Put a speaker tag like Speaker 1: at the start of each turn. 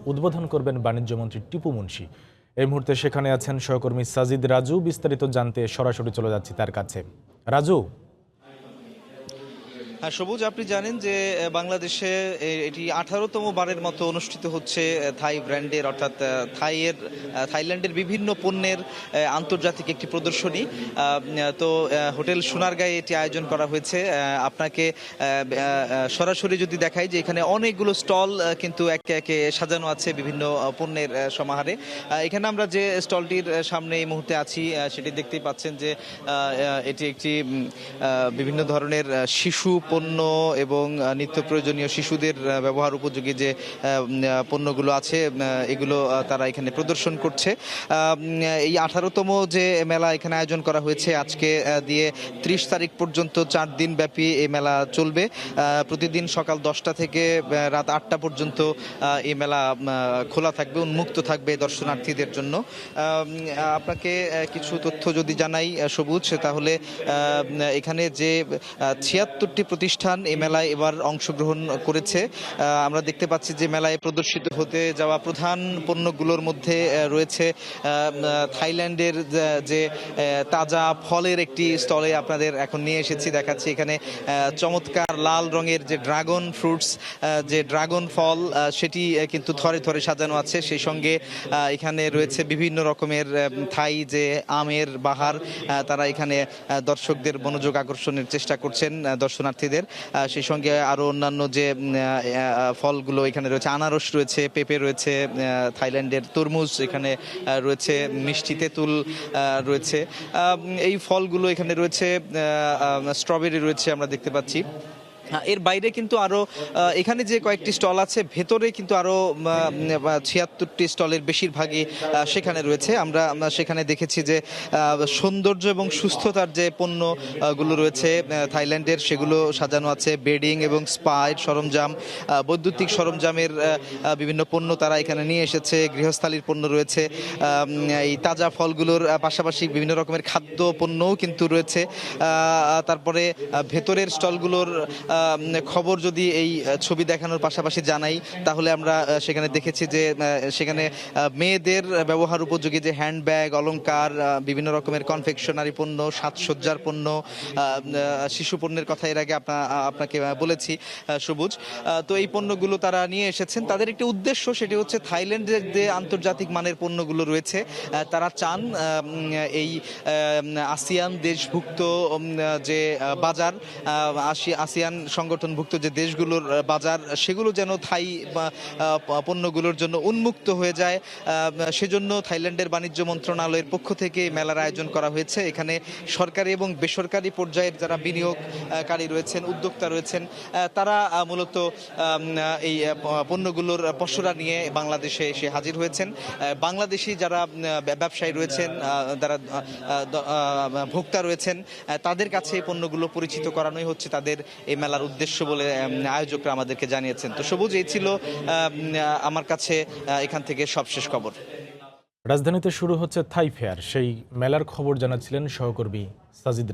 Speaker 1: উদ্বোধন করবেন বাণিজ্যমন্ত্রী টিপু মুনশি। এই মুহূর্তে সেখানে আছেন সহকর্মী সাজিদ রাজু। বিস্তারিত জানতে সরাসরি চলে যাচ্ছি তার কাছে। রাজু।
Speaker 2: হ্যাঁ সবুজ, আপনি জানেন যে বাংলাদেশে এটি 18তম বারের মতো অনুষ্ঠিত হচ্ছে থাই ব্র্যান্ডের অর্থাৎ থাইল্যান্ডের বিভিন্ন পণ্যের আন্তর্জাতিক একটি প্রদর্শনী। তো হোটেল সোনারগাঁয়ে এটি আয়োজন করা হয়েছে। আপনাকে সরাসরি যদি দেখাই যে এখানে অনেকগুলো স্টল কিন্তু একে একে সাজানো আছে বিভিন্ন পণ্যের সমাহারে। এখানে আমরা যে স্টলটির সামনে এই মুহূর্তে আছি সেটি দেখতেই পাচ্ছেন যে এটি একটি বিভিন্ন ধরনের শিশু পণ্য এবং নিত্য প্রয়োজনীয় শিশুদের ব্যবহার উপযোগী যে পণ্যগুলো আছে এগুলো তারা এখানে প্রদর্শন করছে। এই 18তম যে মেলা এখানে আয়োজন করা হয়েছে আজকে দিয়ে 30 তারিখ পর্যন্ত 4 দিন ব্যাপী এই মেলা চলবে। প্রতিদিন সকাল 10টা থেকে রাত 8টা পর্যন্ত এই মেলা খোলা থাকবে, উন্মুক্ত থাকবে দর্শনার্থীদের জন্য। আপনাকে কিছু তথ্য যদি জানাই সবুজ, তাহলে এখানে যে 76টি প্রতিষ্ঠান এই মেলায় এবার অংশগ্রহণ করেছে। আমরা দেখতে পাচ্ছি যে মেলায় প্রদর্শিত হতে যাওয়া প্রধান পণ্যগুলোর মধ্যে রয়েছে থাইল্যান্ডের যে তাজা ফলের একটি স্টলে আপনাদের এখন নিয়ে এসেছি, দেখাচ্ছি এখানে চমৎকার লাল রঙের যে ড্রাগন ফ্রুটস, যে ড্রাগন ফল সেটি কিন্তু থরে থরে সাজানো আছে। সেই সঙ্গে এখানে রয়েছে বিভিন্ন রকমের থাই যে আমের বাহার, তারা এখানে দর্শকদের মনোযোগ আকর্ষণের চেষ্টা করছেন দর্শনার্থীদের। সেই সঙ্গে আরও অন্যান্য যে ফলগুলো এখানে রয়েছে, আনারস রয়েছে, পেঁপে রয়েছে, থাইল্যান্ডের তরমুজ এখানে রয়েছে, মিষ্টি তেঁতুল রয়েছে, এই ফলগুলো এখানে রয়েছে, স্ট্রবেরি রয়েছে আমরা দেখতে পাচ্ছি। এর বাইরে কিন্তু আরও এখানে যে কয়েকটি স্টল আছে ভেতরে কিন্তু আরও 76টি স্টলের বেশিরভাগই সেখানে রয়েছে। আমরা সেখানে দেখেছি যে সৌন্দর্য এবং সুস্থতার যে পণ্যগুলো রয়েছে থাইল্যান্ডের সেগুলো সাজানো আছে। বেডিং এবং স্পায়ের সরঞ্জাম, বৈদ্যুতিক সরঞ্জামের বিভিন্ন পণ্য তারা এখানে নিয়ে এসেছে। গৃহস্থালির পণ্য রয়েছে, এই তাজা ফলগুলোর পাশাপাশি বিভিন্ন রকমের খাদ্য পণ্যও কিন্তু রয়েছে। তারপরে ভেতরের স্টলগুলোর খবর যদি এই ছবি দেখানোর পাশাপাশি জানাই, তাহলে আমরা সেখানে দেখেছি যে সেখানে মেয়েদের ব্যবহার উপযোগী যে হ্যান্ডব্যাগ, অলংকার, বিভিন্ন রকমের কনফেকশনারি পণ্য, সাজসজ্জার পণ্য, শিশু পণ্যের কথা এর আগে আপনাকে বলেছি সবুজ। তো এই পণ্যগুলো তারা নিয়ে এসেছেন। তাদের একটি উদ্দেশ্য, সেটি হচ্ছে থাইল্যান্ডের যে আন্তর্জাতিক মানের পণ্যগুলো রয়েছে তারা চান এই আসিয়ান দেশভুক্ত যে বাজার, আসিয়ান সংগঠনভুক্ত যে দেশগুলোর বাজার সেগুলো যেন থাই পণ্যগুলোর জন্য উন্মুক্ত হয়ে যায়। সেজন্য থাইল্যান্ডের বাণিজ্য মন্ত্রণালয়ের পক্ষ থেকে মেলার আয়োজন করা হয়েছে। এখানে সরকারি এবং বেসরকারি পর্যায়ের যারা বিনিয়োগকারী রয়েছেন, উদ্যোক্তা রয়েছেন, তারা মূলত এই পণ্যগুলোর পসরা নিয়ে বাংলাদেশে এসে হাজির হয়েছেন। বাংলাদেশি যারা ব্যবসায়ী রয়েছেন, যারা ভোক্তা রয়েছেন, তাদের কাছে এই পণ্যগুলো পরিচিত করানোই হচ্ছে তাদের এই মেলার উদ্দেশ্য বলে আয়োজকরা আমাদেরকে জানিয়েছেন। তো সবুজ, এই ছিল আমার কাছে এখান থেকে সবশেষ খবর।
Speaker 1: রাজধানীতে শুরু হচ্ছে থাই ফেয়ার, সেই মেলার খবর জানাচ্ছিলেন সহকর্মী সাজিদ।